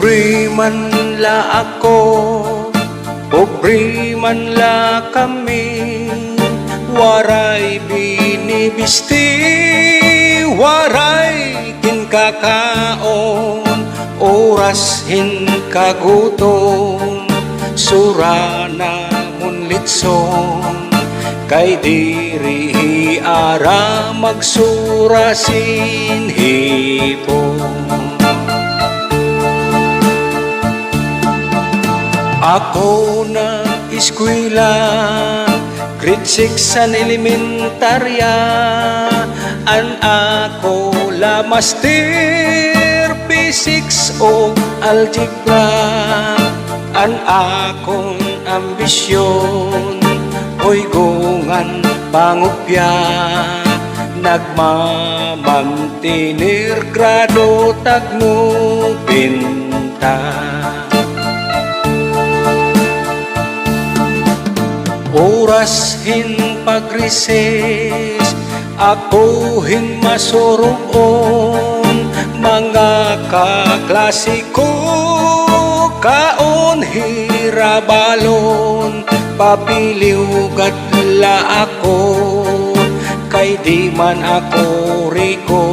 Pobre man la ako, pobre man la kami, waray binibisti, waray kinkakaon, oras hinkagutom, sura namon litson, kay diri ara magsura sinhipon. Ako nag-eskwela, grade 6 san elementarya, an ako la master physics o algebra, an akong ambisyon, oy gungan pangupya, nagmamantinir grado tagno pinta. Oras hin pagrises, ako hin masuruon, mga kaklasiko, kaon hirabalon, papiliw gadla ako, kay di man ako riko,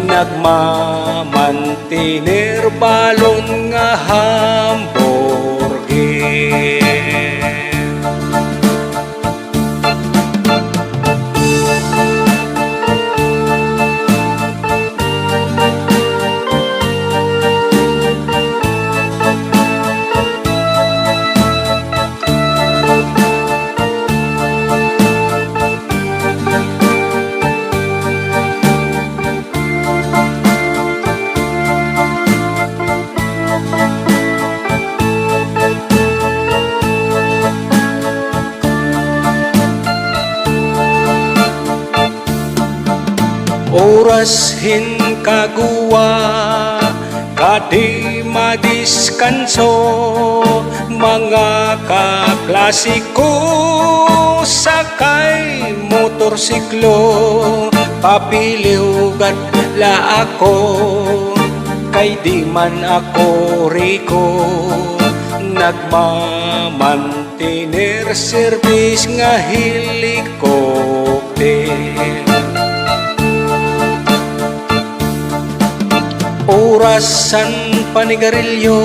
nagmamantinir balon nga hamburger. Oras hin kagua, kadi madiskanso, mga kaklasiko, sakay motorsiklo, papiliw gadla ako, kay di man ako riko, nagmamantinir service nga helicopter. Orasan panigarilyo,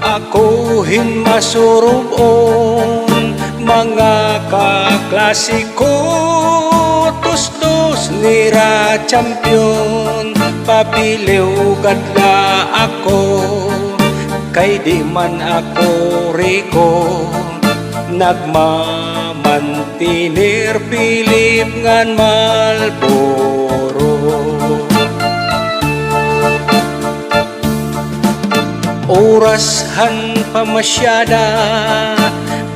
ako hin masurubon, mga kaklasiko, tustos nira champion, papiliw gadla ako, kay di man ako riko, nagmamantinir Pilip ngan Malboro. Oras han pamasyada,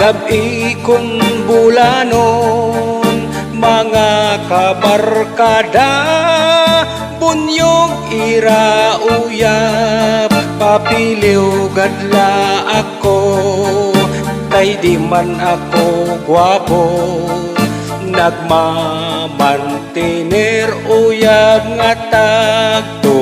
gabi kun bulanon, mga kabarkada, bunyog ira uyab, papiliw gadla ako, kay di man ako gwapo, nagmamantinir uyab nga tagtulo.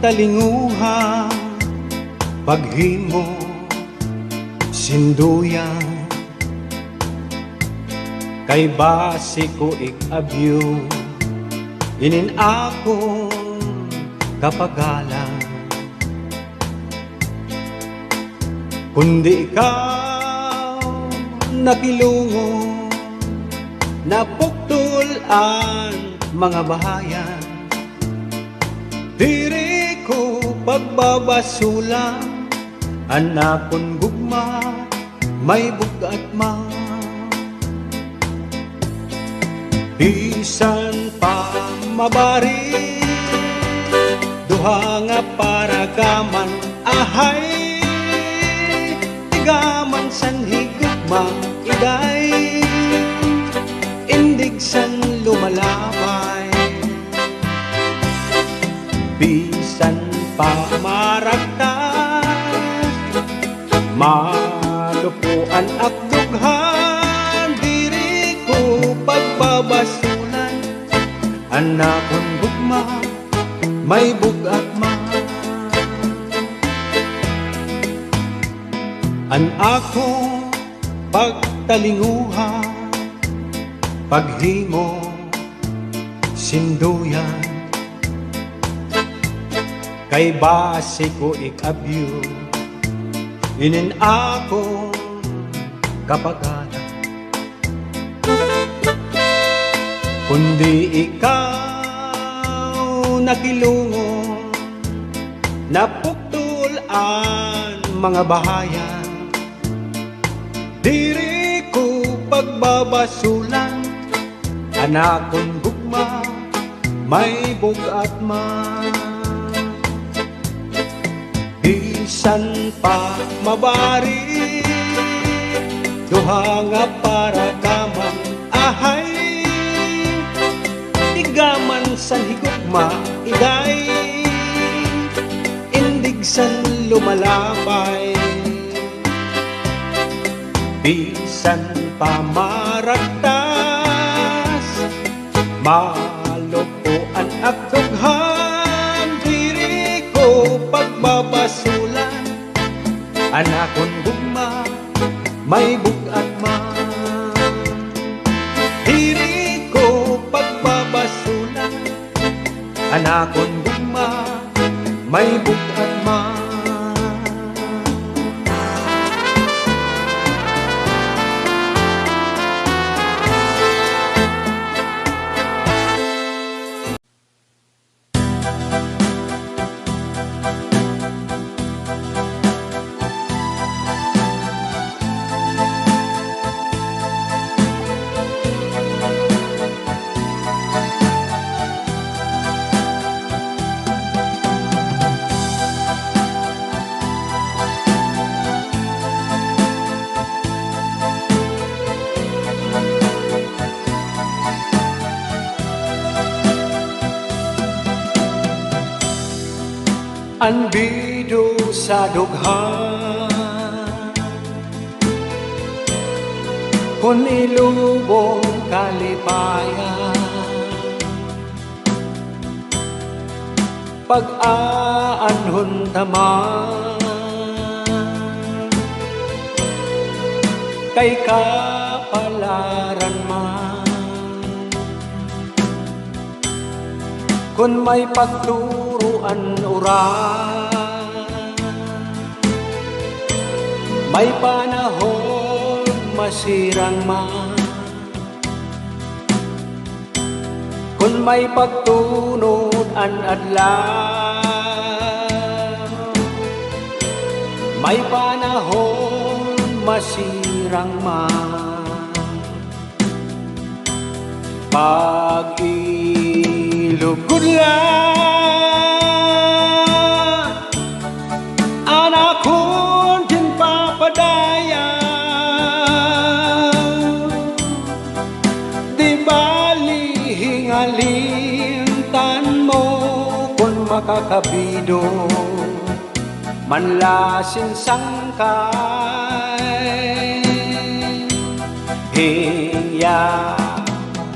pagtalinguha, paghimo, sinduyan, kay base ko ik-abyo, inin akong kapagalan. Kundi ikaw nakilungo, napuktulan mga bahayan, diri ko pagbabasulang, anakon gugma, may bugat ma. Bisan pa mabari, duha nga paragaman, ahay, tigaman san higugma, igay, indig san lumalabay. Bisan pa maragtas, malupuan at dughan, diri ko pagbabasulan, anakon gugma, may bugat ma. An ako pagtalinguha, paghimo, sinduyan, kay base ko ik-abyo, inin ako kapagalan. Kundi ikaw nakilungo, napuktulan mga bahayan, diri ko pagbabasulan, anakon gugma, may bugat man. Bisan pa mabari, duha nga paragaman, ahay, tigaman san higugma, igay, indig san lumalabay. Bisan pa maragtas, malupuan at dughan, diri ko pagbabasulan, anakon gugma, may bugat man. Diri ko pagbabasulan, anakon gugma, may bugat man. Anbido sa dughan, kun ilubong kalipayan, pag-aanhon taman, kay kapalaran man, kun may pagturuan uran, may panahon masirang man, kun may pagtunod an adlaw, may panahon masirang man. Pag-ilugod lang, anak kon din papadaya, di bali hingalintan mo kung makakabido, manlasin sangkay, hiya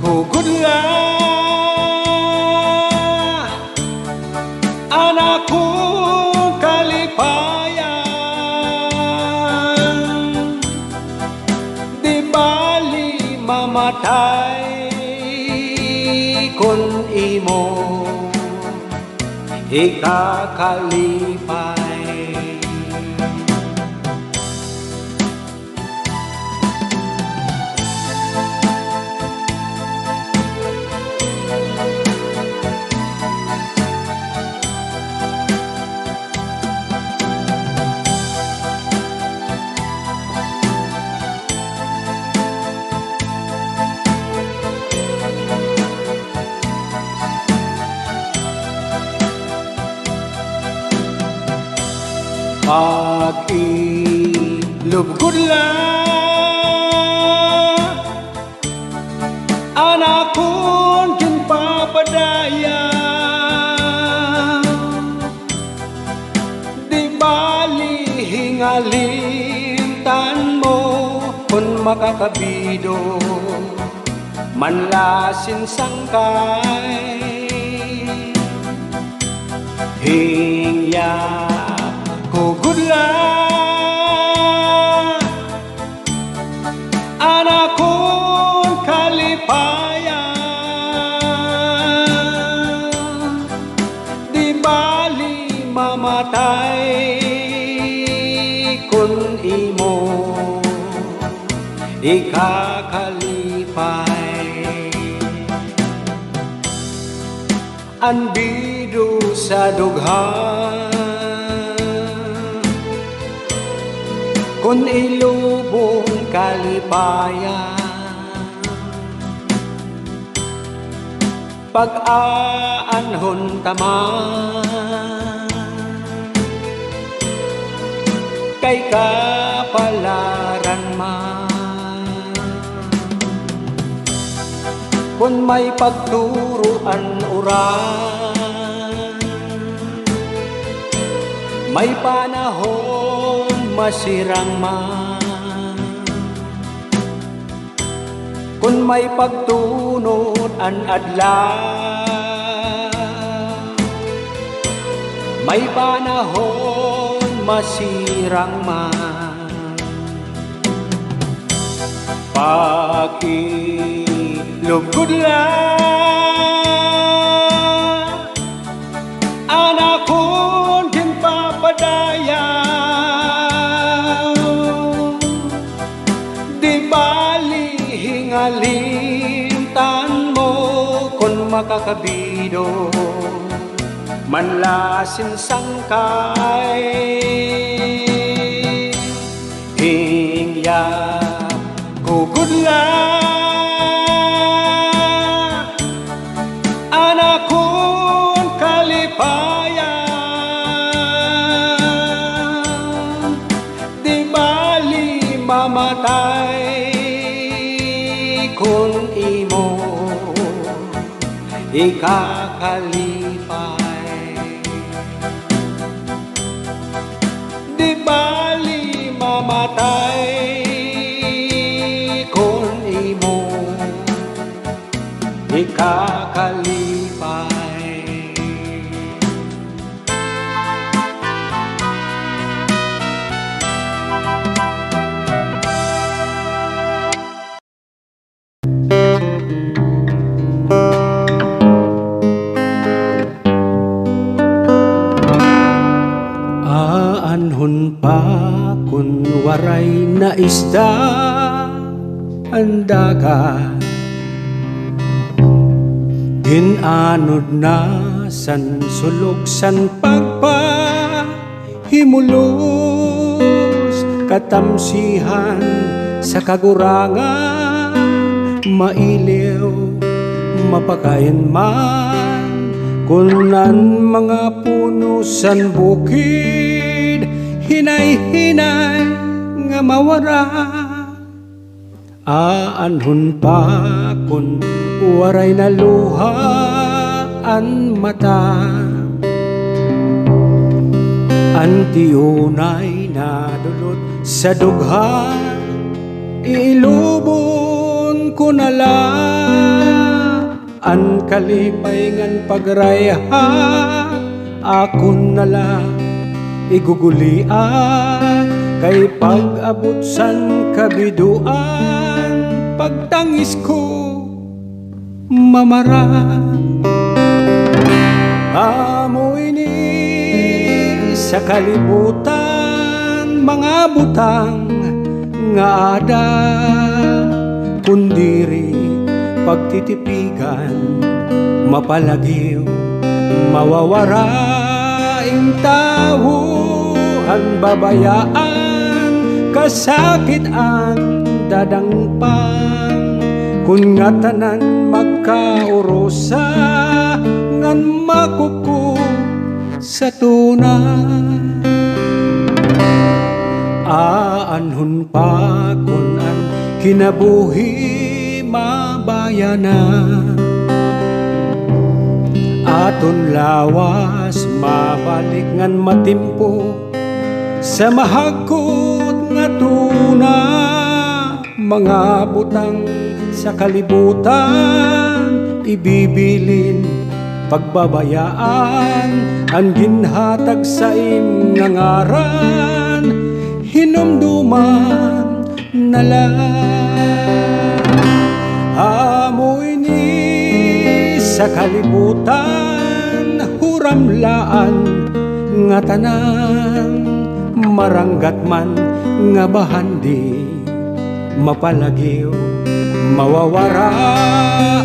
hugod lang, anak ko mamatay kun imo ikakalipay. Pag-ilubgod lang anak kon kinpapadaya, di bali hingalintan mo kung makakabido manlasin sangkay hingya kugudla anak kon kalipayan, di bali mamatay kun imo ikakalipay. Anbido sa dughan kun ilubong kalipayan, pag-aanhon taman kay kapalaran man, kun may pagturuan uran, may panahon masirang man, kun may pagtunod an adlaw, may panahon masirang man. Pakilubgod lang anak kon kinpapadaya, di bali hingalintan mo kung makakabido manlasin sangkay hingya kugudla anak kon kalipayan, di bali mamatay kun imo ikakalipay, di bali mamatay kun imo ikakalipay. Aanhon pa kun waray na isda ang dagat, ginanod na san sulok san pagpahimulos, katamsihan sa kagurangan, mailiw mapakain man kunan mga puno san bukid, hinay-hinay nga mawara. Aanhon pa kun waray na luha an mata, antiunay na dulot sa dughan, ilubon ko na lang an kalipay ngan pagrayha, akon na lang igugulian kay pag-abot san kabiduan, pagtangis ko mamara. Amoy ni sa kalibutan, mga butang nga ada, kundiri pagtitipigan, mapalagiw, mawawaraing tao, ang babayaan, kasakit ang dadangpan, kun nga tanan magkaurosa, ngan makuku sa tuna. Aanhon pa kun ang kinabuhi mabayana, aton lawas mabalik ngan matimpo sa mahagkot nga tuna. Mga butang sa kalibutan ibibilin, pagbabayaan ang ginhatag sa nga ngaran, hinumduman na lang. Amoy ni sa kalibutan, huramlaan nga tanan, maranggat man nga bahandi, mapalagiw, mawawara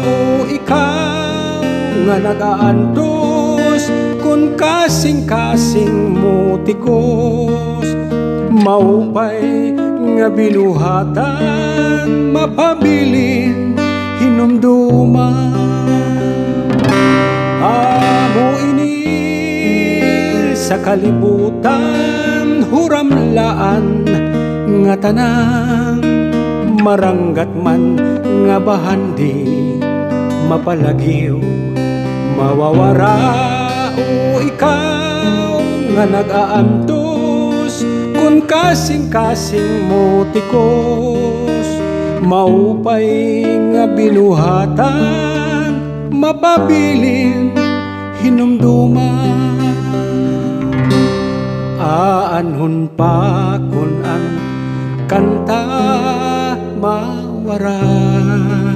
o ikaw nga nagaantos, kun kasing-kasing mo tikos, maupay nga binuhatan, mapabilin, hinumduman. Amo ini sa kalibutan, huramlaan nga tanang, maranggat man nga bahandi, mapalagiw, mawawara o ikaw nga nag-aantos, kun kasing-kasing mo tikos, maupay nga binuhatan, mapabilin, hinumduman. Aanhon pa kun ang kanta mawaran.